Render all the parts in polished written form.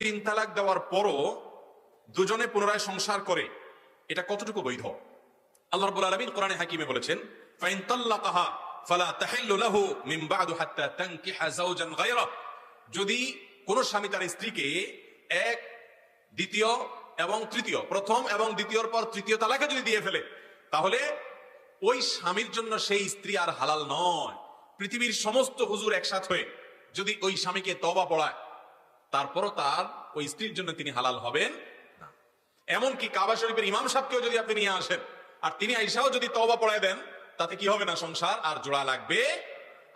তিন তালাক দেওয়ার পরও দুজনে পুনরায় সংসার করে, এটা কতটুকু বৈধ? আল্লাহ রাব্বুল আলামিন কোরআনে হাকিমে বলেছেন, ফাইন তাল্লাকাহা ফালা তাহিল্লু লাহু মিন বা'দু হাত্তা তানকিহা যাওজান গায়রা। যদি কোন স্বামী তার স্ত্রীকে এক, দ্বিতীয় এবং তৃতীয়, প্রথম এবং দ্বিতীয়র পর তৃতীয় তালাকে যদি দিয়ে ফেলে, তাহলে ওই স্বামীর জন্য সেই স্ত্রী আর হালাল নয়। পৃথিবীর সমস্ত হুজুর একসাথ হয়ে যদি ওই স্বামীকে তওবা পড়ায়, তারপরও তার ওই স্ত্রীর জন্য তিনি হালাল হবেন না। এমনকি কাবা শরীফের ইমাম সাহেবকেও যদি আপনি নিয়ে আসেন আর তিনি আইসাও যদি তওবা পড়ায় দেন, তাতে কি হবে না? সংসার আর জোড়া লাগবে।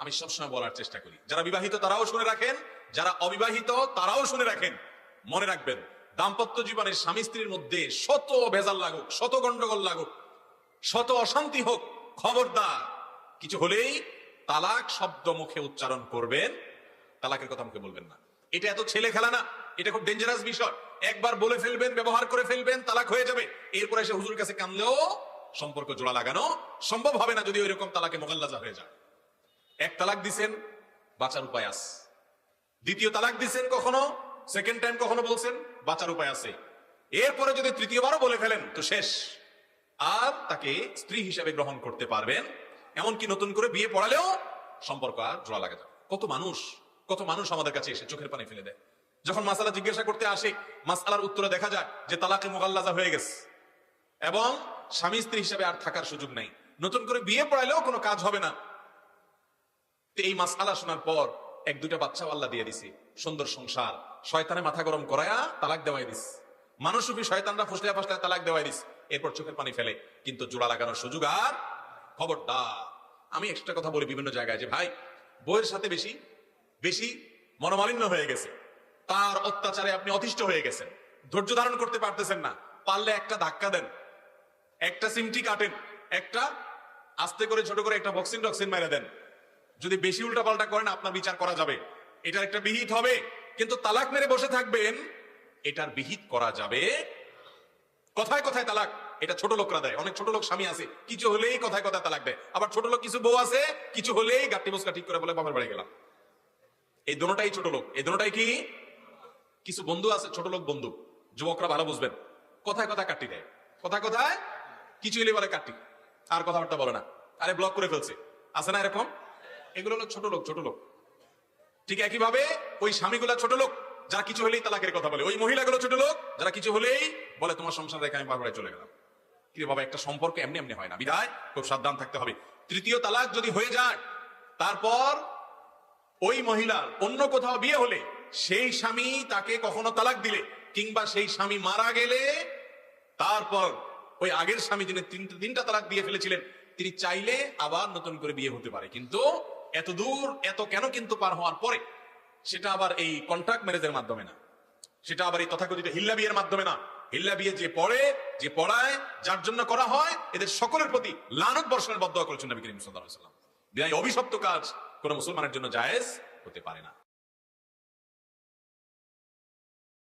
আমি সবসময় বলার চেষ্টা করি, যারা বিবাহিত তারাও শুনে রাখেন, যারা অবিবাহিত তারাও শুনে রাখেন। মনে রাখবেন, দাম্পত্য জীবনে স্বামী স্ত্রীর মধ্যে শত ভেজাল লাগুক, শত গন্ডগোল লাগুক, শত অশান্তি হোক, খবরদার কিছু হলেই তালাক শব্দ মুখে উচ্চারণ করবেন, তালাকের কথা মুখে বলবেন না। এটা এত ছেলে খেলা না, এটা খুব ডেঞ্জারাস বিষয়। একবার বলে ফেলবেন, ব্যবহার করে ফেলবেন, তালাক হয়ে যাবে। এরপর এসে হুজুর কাছে কানলেও সম্পর্ক জোড়া লাগানো সম্ভব হবে না, যদি ওই রকম তালাকে মোগাল্লাজা হয়ে যায়। এক তালাক দিছেন, বাঁচার উপায় আছে। দ্বিতীয় তালাক দিছেন, কখনো সেকেন্ড টাইম কখনো বলছেন, বাঁচার উপায় আছে। এরপরে যদি তৃতীয়বারও বলে ফেলেন তো শেষ, আর তাকে স্ত্রী হিসেবে গ্রহণ করতে পারবেন। এমনকি নতুন করে বিয়ে পড়ালেও সম্পর্ক আর জোড়া লাগা যাবে। কত মানুষ আমাদের কাছে এসে চোখের পানি ফেলে দেয় যখন মাসালা জিজ্ঞাসা করতে আসে। মাসালার উত্তরে দেখা যায় যে তালাকে মোগাল্লাজা হয়ে গেছে এবং স্বামী স্ত্রী হিসেবে আর থাকার সুযোগ নেই। নতুন করে বিয়ে পড়াইলেও কোনো কাজ হবে না। এই মাসালা শোনার পর এক দুটা বাচ্চাও আল্লাহ দিয়ে দিছে, সুন্দর সংসার। শয়তানে মাথা গরম করায়া তালাক দেওয়াই দিস, মানুষরূপী শয়তানরা ফুসলিয়া ফাসলিয়া তালাক দেওয়াই দিস। এরপর চোখের পানি ফেলে, কিন্তু জোড়া লাগানোর সুযোগ আর খবরদার। আমি এক্সট্রা কথা বলি বিভিন্ন জায়গায় যে ভাই, বইয়ের সাথে বেশি মনোমালিন্য হয়ে গেছে, তার অত্যাচারে আপনি অতিষ্ঠ হয়ে গেছেন, ধৈর্য ধারণ করতে পারতেছেন না, পারলে একটা ধাক্কা দেন, একটা সিমটি কাটেন, একটা আস্তে করে ছোট করে একটা বক্সিং মেরে দেন। যদি বেশি উল্টাপাল্টা করেন আপনার বিচার করা যাবে, এটার একটা বিহিত হবে। কিন্তু তালাক মেরে বসে থাকবেন, এটার বিহিত করা যাবে। কথায় কথায় তালাক, এটা ছোট লোকরা দেয়। অনেক ছোট লোক স্বামী আছে, কিছু হলেই কথায় কথায় তালাক দেয়। আবার ছোট লোক কিছু বউ আছে, কিছু হলেই গাট্টি বসকা ঠিক করে বলে বাবার বাড়ি গেলাম। এই দোনোটাই ছোট লোক। এই দোনোটাই কি? কিছু বন্ধু আছে ছোট লোক বন্ধু, যুবকরা ভালো বুঝবেন, কথায় কথায় কাটি দেয়, কথায় কথায় কিছু হলে বলে কাটি, আর কথাবার্তা বলে না, আরে ব্লক করে ফেলছে, আছে না এরকম? এগুলো হলো ছোট লোক। ঠিক একইভাবে ওই স্বামীগুলা ছোট লোক, যারা কিছু হলেই তালাকের কথা বলে। ওই মহিলাগুলো ছোট লোক, যারা কিছু হলেই বলে তোমার সংসার রেখে আমি বাবার বাড়ি চলে গেলাম। কি বাবা, একটা সম্পর্ক এমনি হয় না, বিধায় খুব সাবধান থাকতে হবে। তৃতীয় তালাক যদি হয়ে যায়, তারপর ওই মহিলার অন্য কোথাও বিয়ে হলে, সেই স্বামী তাকে কখনো তালাক দিলে, কিংবা সেই স্বামী মারা গেলে, তারপর ওই আগের স্বামী যিনি তিনটা তালাক দিয়ে ফেলেছিলেন, তিনি চাইলে আবার নতুন করে বিয়ে হতে পারে। কিন্তু এত দূর এত কেন কিন্তু পার হওয়ার পরে, সেটা আবার এই কন্ট্রাক্ট ম্যারেজের মাধ্যমে না, সেটা আবার এই তথাকথিত হিল্লা বিয়ের মাধ্যমে না। হিল্লা বিয়ে যে পড়ে, যে পড়ায়, যার জন্য করা হয়, এদের সকলের প্রতি লানত বর্ষণের বদদোয়া করেছেন নবী করিম সাল্লাল্লাহু আলাইহি ওয়াসাল্লাম। বিধায় অভিশপ্ত কাজ কোন মুসলমানের জন্য জায়েজ হতে পারে না।